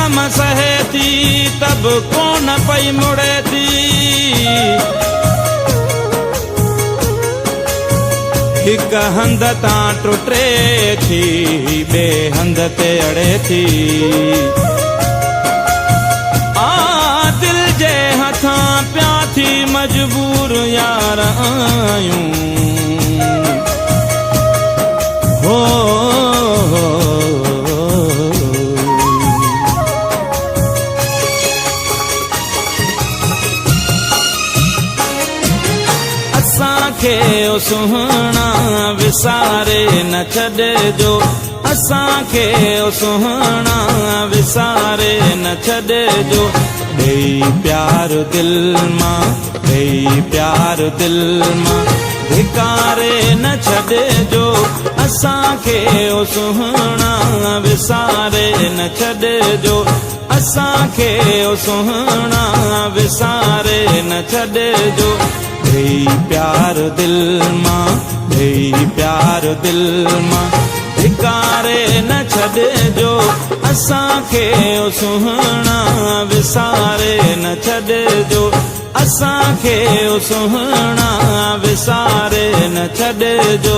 ग़म सहे थी तब कोन पई मुड़े थी। हिक हंध तां टुटे थी ॿे हंध ते अड़े थी। दिल जे हथां पिया थी मजबूर यार आयूं। हो असांखे ओ सुहाना विसारे न छॾिजो। असांखे ओ सुहाना विसारे न छॾिजो। ॾेई प्यार दिल मां ॾेई प्यार दिल मां धिकारे न छॾिजो। असांखे ओ सुहाना विसारे न छॾिजो। असांखे ओ सुहाना विसारे न छॾिजो। ॾेई प्यार दिल मां ॾेई प्यार दिल मां धिकारे न छॾिजो। असांखे ओ सुहाना विसारे न छॾिजो। असांखे ओ सुहाना विसारे न छॾिजो।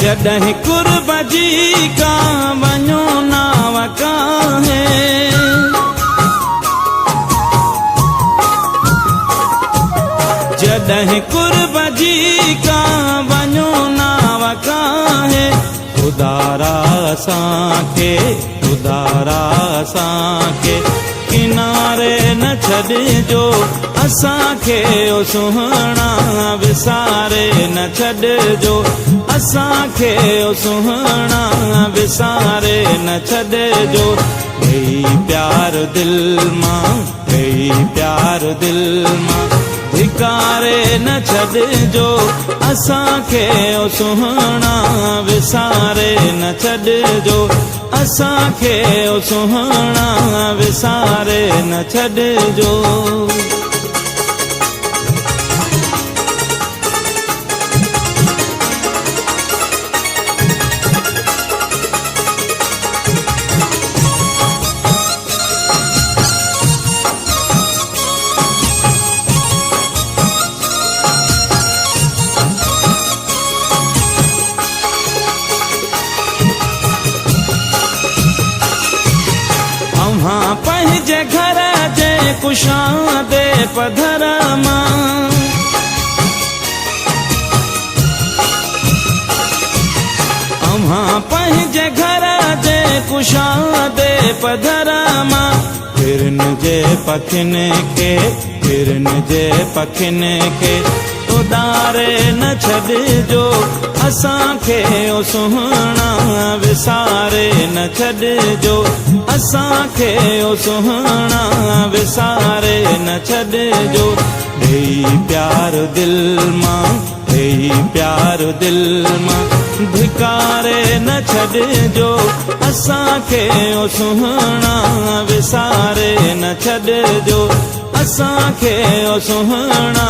जॾहिं कुर्ब जी का वञो नाव काहे। जॾहिं कुर्ब जी का वञो नाव काहे। उदारा असांखे उदारा असांखे किनारे न छॾिजो। असांखे ओ सुहाना विसारे न छॾिजो। असांखे ओ सुहाना विसारे न छॾिजो। ॾेई प्यार दिल मां ॾेई प्यार दिल मां धिकारे न छॾिजो। असांखे ओ सुहाना विसारे न छॾिजो। असांखे ओ सुहाना विसारे न छॾिजो। पंहिंजे घर जे कुशादे पधर मां पंहिंजे घर जे कुशादे पधर मां हिरन जे पखियुनि खे हिरन जे पखियुनि खे उॾारे न छॾिजो। असांखे ओ सुहाना विसारे न छॾिजो। असांखे ओ सुहाना विसारे न छॾिजो। ॾेई प्यार दिल मां ॾेई प्यार दिल मां धिकारे न छॾिजो। असांखे ओ सुहाना विसारे न छॾिजो। असांखे ओ सुहाना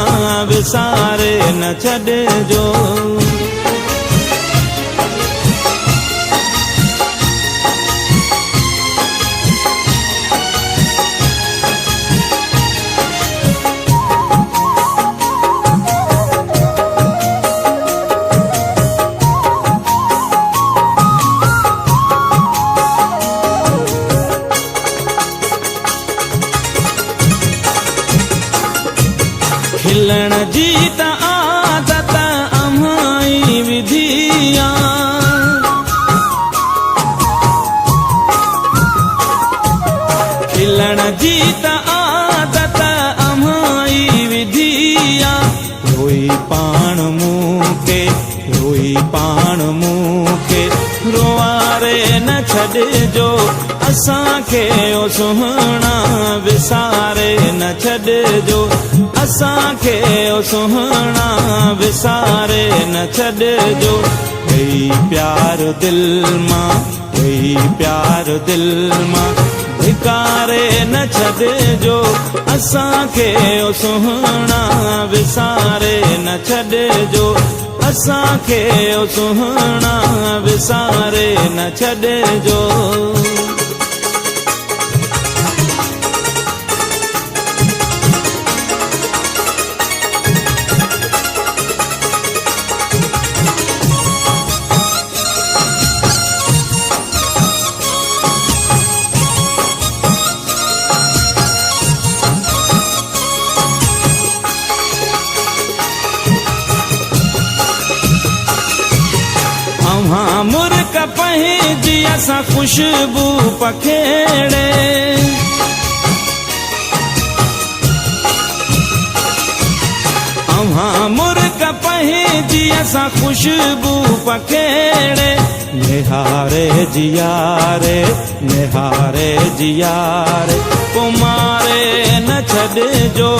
विसारे न छॾिजो। खिलण जी त आदत अम्हाई विधिया। खिलण जी त आदत अम्हाई विधिया। रोई पाण मूंखे रोई पाण मूंखे रोआरे न छॾ छॾिजो असांखे ओ सुहिणा विसारे न छॾिजो असांखे ओ सुहिणा विसारे न छॾिजो वही प्यार दिल मां वही प्यार दिल मां धिकारे न छॾिजो असांखे ओ सुहिणा विसारे न छॾिजो असांखे ओ सुहिणा विसारे न छॾिजो मुर्क पंहिंजी असां खुशबू पखेड़े मुर्क पंहिंजी असां खुशबू पखेड़े निहारे जियारे निहारे जियारे कुमारे न छॾिजो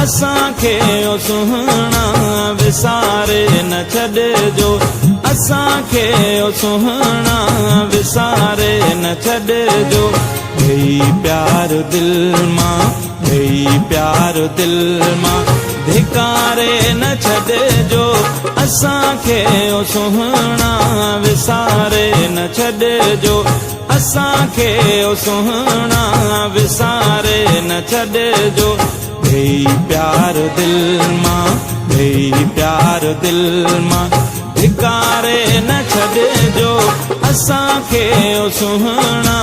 असांखे ओ सुहिणा विसारे न छॾिजो असांखे ओ सुहिणा विसारे न छॾिजो वही प्यार दिल मां वही प्यार दिल मां धिकारे न छॾिजो असांखे ओ सुहिणा विसारे न छॾिजो असांखे ओ सुहिणा विसारे न छॾिजो वही प्यार दिल मां वही प्यार दिल मां धिकारे न छॾिजो असांखे ओ सुहिणा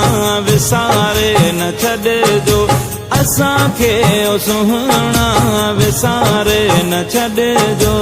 विसारे न छॾिजो असांखे ओ सुहिणा विसारे न छॾिजो